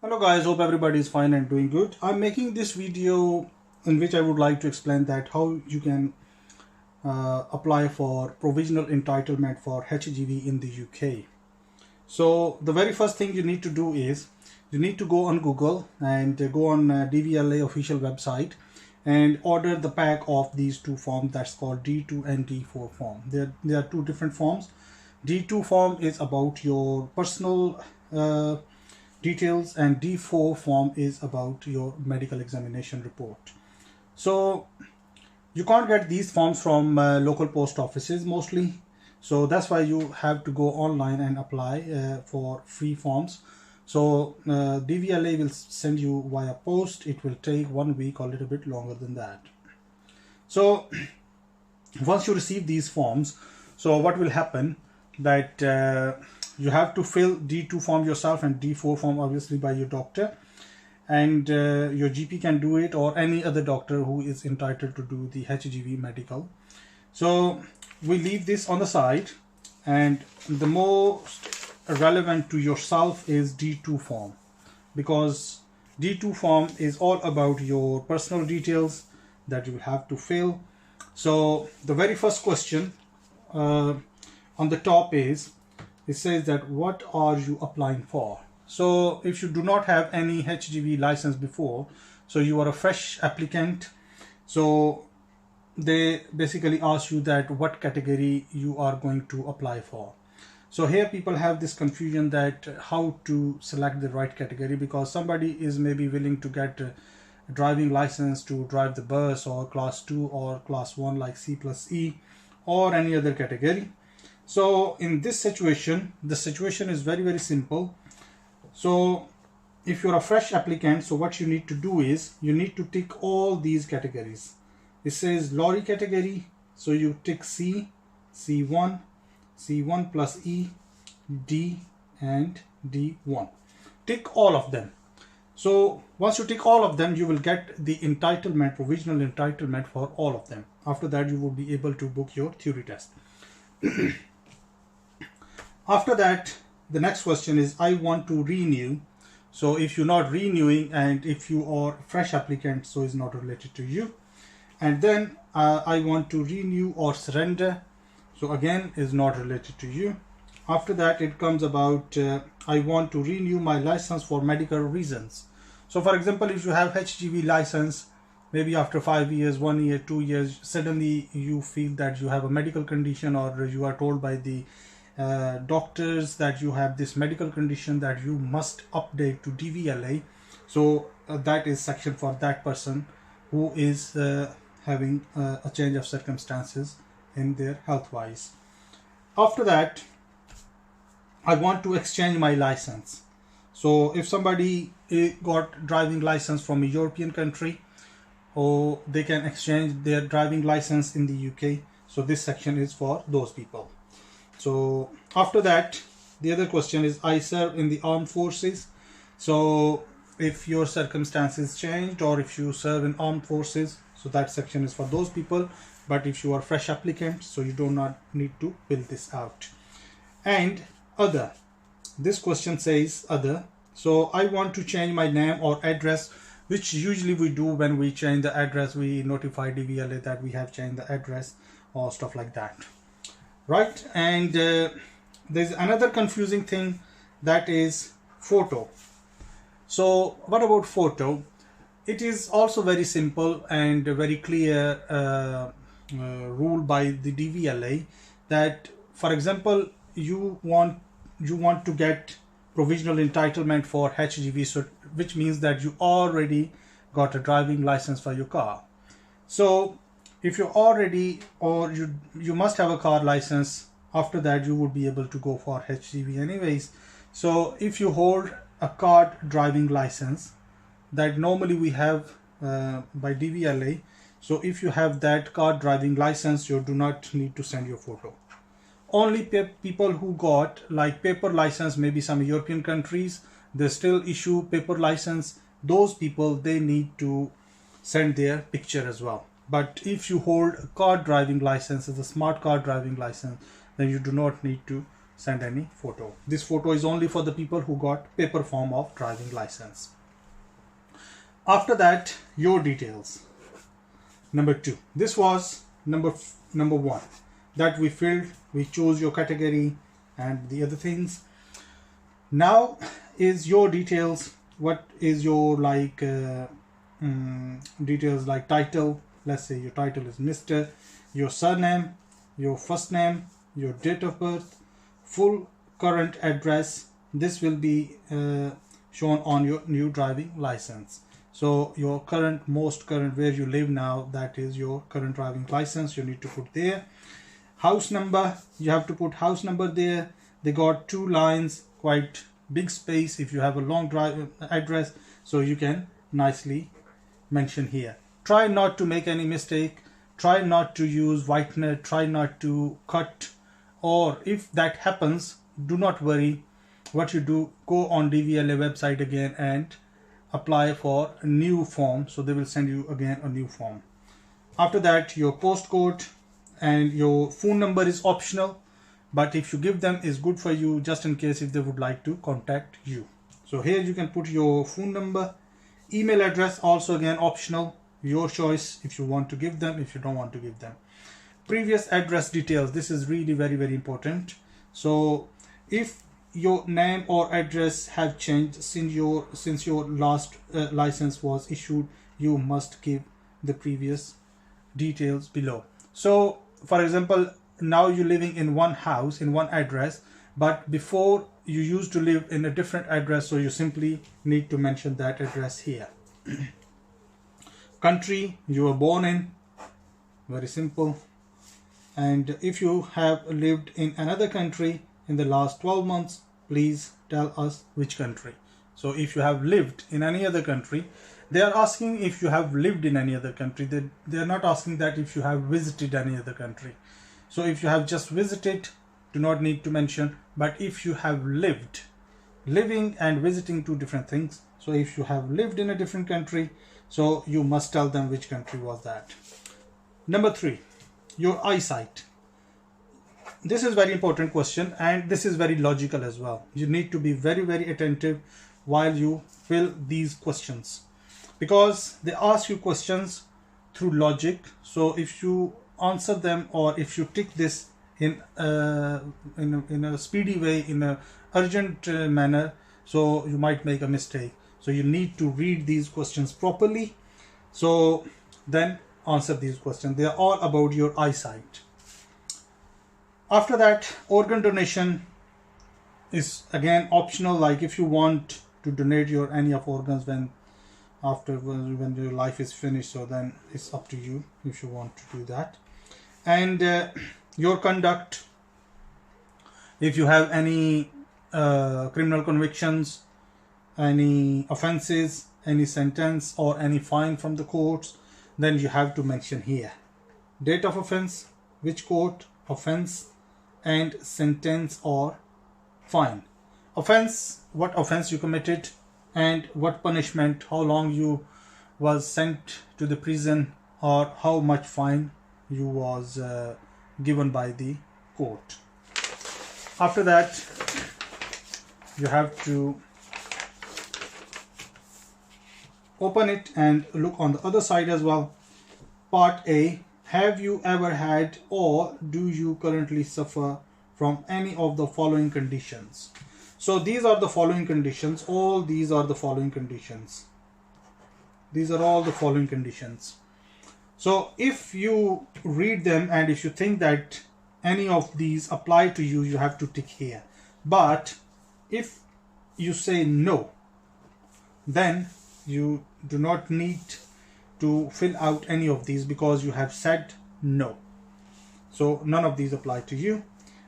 Hello guys, hope everybody is fine and doing good. I'm making this video in which I would like to explain that how you can apply for provisional entitlement for HGV in the UK. So the very first thing you need to do is you need to go on Google and go on DVLA official website and order the pack of these two forms that's called D2 and D4 form. There are two different forms. D2 form is about your personal details and D4 form is about your medical examination report. So you can't get these forms from local post offices mostly, so that's why you have to go online and apply for free forms. So DVLA will send you via post. It will take 1 week or a little bit longer than that. So once you receive these forms, so what will happen that you have to fill D2 form yourself and D4 form obviously by your doctor, and your GP can do it or any other doctor who is entitled to do the HGV medical. So we leave this on the side, and the most relevant to yourself is D2 form, because D2 form is all about your personal details that you have to fill. So the very first question on the top is, it says that what are you applying for? So if you do not have any HGV license before, so you are a fresh applicant, so they basically ask you that what category you are going to apply for. So here people have this confusion that how to select the right category, because somebody is maybe willing to get a driving license to drive the bus or class 2 or class 1 like C+E or any other category. So in this situation, the situation is very simple. So if you're a fresh applicant, so what you need to do is you need to tick all these categories. It says lorry category, so you tick C, C1, C1 plus E, D and D1. Tick all of them. So once you tick all of them, you will get the entitlement, provisional entitlement for all of them. After that, you will be able to book your theory test. After that, the next question is, I want to renew. So if you're not renewing and if you are fresh applicant, so it's not related to you. And then I want to renew or surrender. So again, is not related to you. After that, it comes about, I want to renew my license for medical reasons. So for example, if you have HGV license, maybe after 5 years, 1 year, 2 years, suddenly you feel that you have a medical condition, or you are told by the doctors that you have this medical condition that you must update to DVLA. So that is section for that person who is having a change of circumstances in their health wise. After that, I want to exchange my license. So if somebody got driving license from a European country, or they can exchange their driving license in the UK. So this section is for those people. So after that, the other question is, I serve in the armed forces. So if your circumstances changed or if you serve in armed forces, so that section is for those people. But if you are fresh applicant, so you do not need to fill this out. And other, this question says other. So I want to change my name or address, which usually we do when we change the address. We notify DVLA that we have changed the address or stuff like that, right? And there's another confusing thing, that is photo. So what about photo? It is also very simple and very clear rule by the DVLA that, for example, you want to get provisional entitlement for HGV, so which means that you already got a driving license for your car. So if you already, or you must have a car license, after that you would be able to go for HGV anyways. So if you hold a car driving license that normally we have by DVLA, so if you have that car driving license, you do not need to send your photo. Only people who got like paper license, maybe some European countries, they still issue paper license. Those people, they need to send their picture as well. But if you hold a car driving license, as a smart car driving license, then you do not need to send any photo. This photo is only for the people who got paper form of driving license. After that, your details. Number 2. This was number 1 that we filled. We chose your category and the other things. Now is your details. What is your details like title? Let's say your title is Mr. Your surname, your first name, your date of birth, full current address. This will be shown on your new driving license. So your most current where you live now, that is your current driving license, you need to put there. House number, you have to put house number there. They got 2 lines, quite big space if you have a long drive address, so you can nicely mention here. Try not to make any mistake. Try not to use whitener. Try not to cut, or if that happens, do not worry. What you do, go on DVLA website again and apply for a new form. So they will send you again a new form. After that, your postcode and your phone number is optional, but if you give them is good for you, just in case if they would like to contact you. So here you can put your phone number. Email address also again optional, your choice if you want to give them, if you don't want to give them. Previous address details, this is really very important. So if your name or address have changed since your last license was issued, you must give the previous details below. So for example, now you're living in one house in one address, but before you used to live in a different address, so you simply need to mention that address here. Country you were born in, very simple. And if you have lived in another country in the last 12 months, please tell us which country. So if you have lived in any other country, they are asking if you have lived in any other country. They are not asking that if you have visited any other country. So if you have just visited, do not need to mention. But if you have lived, living and visiting, 2 different things. So if you have lived in a different country, so you must tell them which country was that. Number 3, your eyesight. This is very important question, and this is very logical as well. You need to be very attentive while you fill these questions, because they ask you questions through logic. So if you answer them, or if you tick this in a speedy way, in a urgent manner, so you might make a mistake. So you need to read these questions properly, so then answer these questions. They are all about your eyesight. After that, organ donation is again optional. Like if you want to donate your any of organs when your life is finished, so then it's up to you if you want to do that. And your conduct, if you have any criminal convictions, any offenses, any sentence or any fine from the courts, then you have to mention here date of offense, which court, offense, and sentence or fine. Offense, what offense you committed, and what punishment, how long you was sent to the prison, or how much fine you was given by the court. After that, you have to open it and look on the other side as well. Part A, have you ever had or do you currently suffer from any of the following conditions? So these are the following conditions. All these are the following conditions. These are all the following conditions. So if you read them and if you think that any of these apply to you, you have to tick here. But if you say no, then you do not need to fill out any of these because you have said no. So none of these apply to you.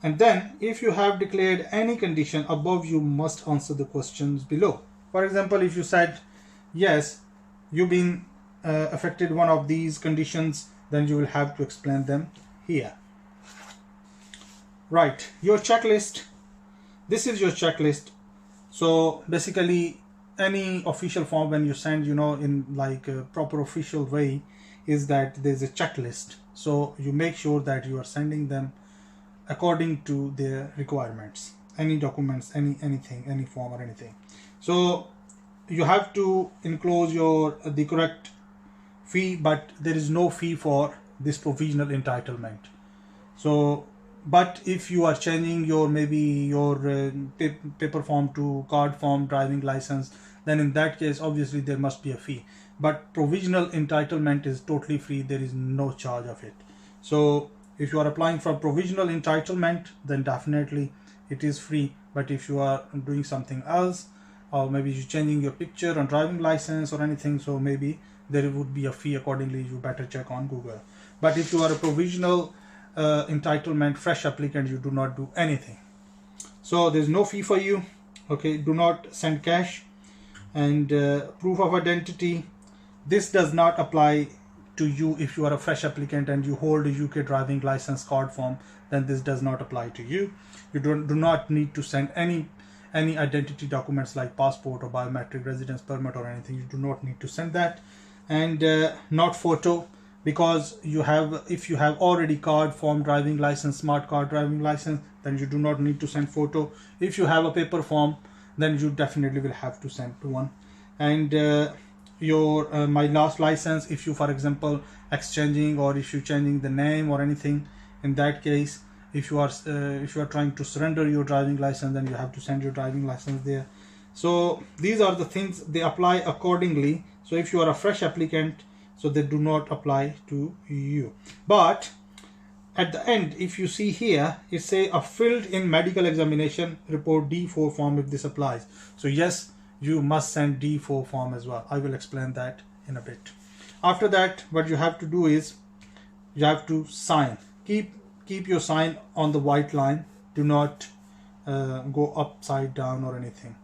And then if you have declared any condition above, you must answer the questions below. For example, if you said yes, you've been affected one of these conditions, then you will have to explain them here. Right, your checklist. This is your checklist. So basically any official form when you send, in like a proper official way, is that there's a checklist. So you make sure that you are sending them according to their requirements. Any documents, anything, any form or anything. So you have to enclose the correct fee, but there is no fee for this provisional entitlement. So, but if you are changing your paper form to card form driving license, then in that case obviously there must be a fee. But provisional entitlement is totally free. There is no charge of it. So if you are applying for provisional entitlement, then definitely it is free. But if you are doing something else, or maybe you're changing your picture on driving license or anything, so maybe there would be a fee accordingly. You better check on Google. But if you are a provisional entitlement fresh applicant, you do not do anything. So there's no fee for you. Okay, do not send cash. And proof of identity, this does not apply to you if you are a fresh applicant and you hold a UK driving license card form. Then this does not apply to you. You do not need to send any identity documents like passport or biometric residence permit or anything. You do not need to send that. And not photo, because if you have already card form driving license, smart card driving license, then you do not need to send photo. If you have a paper form, then you definitely will have to send one. And your my last license, if you for example exchanging, or if you changing the name or anything, in that case, if you are trying to surrender your driving license, then you have to send your driving license there. So these are the things, they apply accordingly. So if you are a fresh applicant, so they do not apply to you. But at the end, if you see here, it say a filled in medical examination report D4 form if this applies. So yes, you must send D4 form as well. I will explain that in a bit. After that, what you have to do is you have to sign. Keep your sign on the white line. Do not go upside down or anything.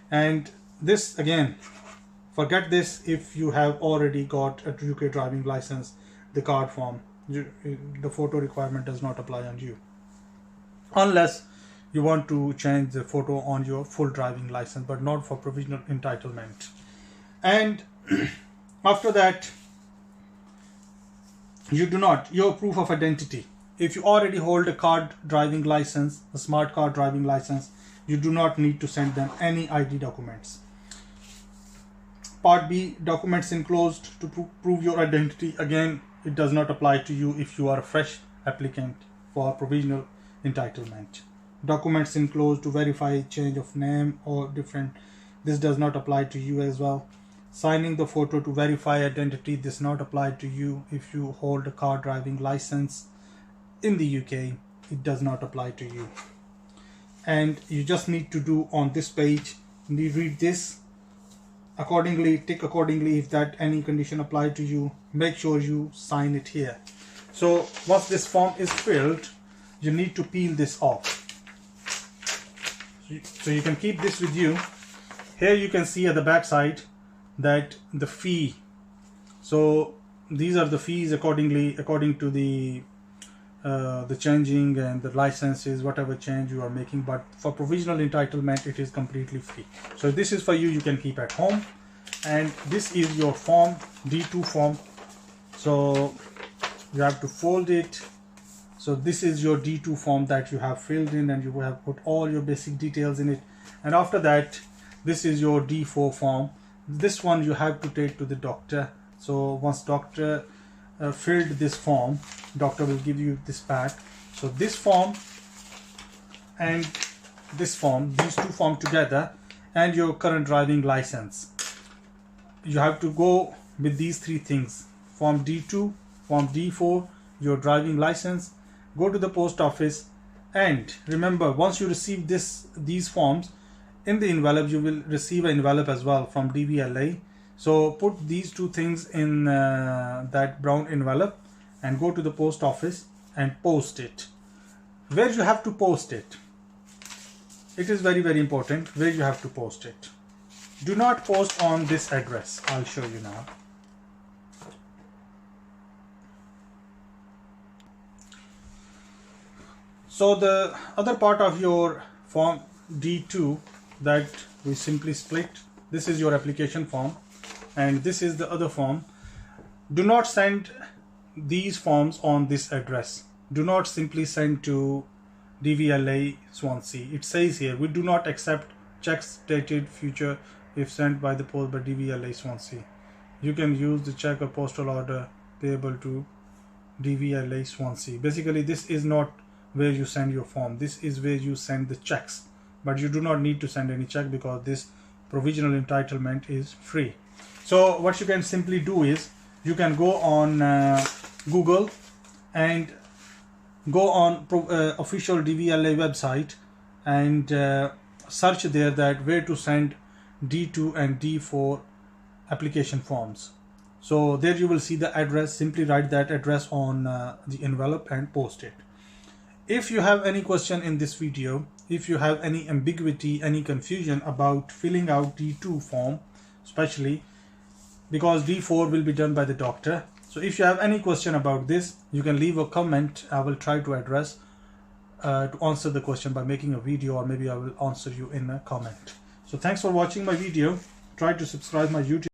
And this again, forget this if you have already got a UK driving license, the card form. The photo requirement does not apply on you, unless you want to change the photo on your full driving license, but not for provisional entitlement. And after that, your proof of identity. If you already hold a card driving license, a smart card driving license, you do not need to send them any ID documents. Part B, documents enclosed to prove your identity. Again, it does not apply to you if you are a fresh applicant for provisional entitlement. Documents enclosed to verify change of name or different, this does not apply to you as well. Signing the photo to verify identity, this does not apply to you if you hold a car driving license in the UK. It does not apply to you. And you just need to do on this page, you read this accordingly, tick accordingly if that any condition applied to you. Make sure you sign it here. So once this form is filled, you need to peel this off. So you can keep this with you. Here you can see at the back side that the fee. So these are the fees according to the changing and the licenses, whatever change you are making. But for provisional entitlement, it is completely free. So this is for you, you can keep at home. And this is your form, D2 form. So you have to fold it. So this is your D2 form that you have filled in, and you have put all your basic details in it. And after that, this is your D4 form. This one you have to take to the doctor. So once doctor filled this form, doctor will give you this back. So this form and this form, these two form together, and your current driving license. You have to go with these three things: form D2, form D4, your driving license. Go to the post office, and remember, once you receive these forms, in the envelope you will receive an envelope as well from DVLA. So put these two things in that brown envelope and go to the post office and post it. Where you have to post it, it is very, very important where you have to post it. Do not post on this address. I'll show you now. So the other part of your form D2 that we simply split, this is your application form and this is the other form. Do not send these forms on this address. Do not simply send to DVLA Swansea. It says here, we do not accept checks dated future if sent by the post by DVLA Swansea. You can use the check or postal order payable to DVLA Swansea. Basically, this is not where you send your form. This is where you send the checks. But you do not need to send any check because this provisional entitlement is free. So what you can simply do is you can go on Google and go on official DVLA website and search there that where to send D2 and D4 application forms. So there you will see the address. Simply write that address on the envelope and post it. If you have any question in this video, if you have any ambiguity, any confusion about filling out D2 form, especially because D4 will be done by the doctor. So if you have any question about this, you can leave a comment. I will try to address to answer the question by making a video, or maybe I will answer you in a comment. So thanks for watching my video. Try to subscribe my YouTube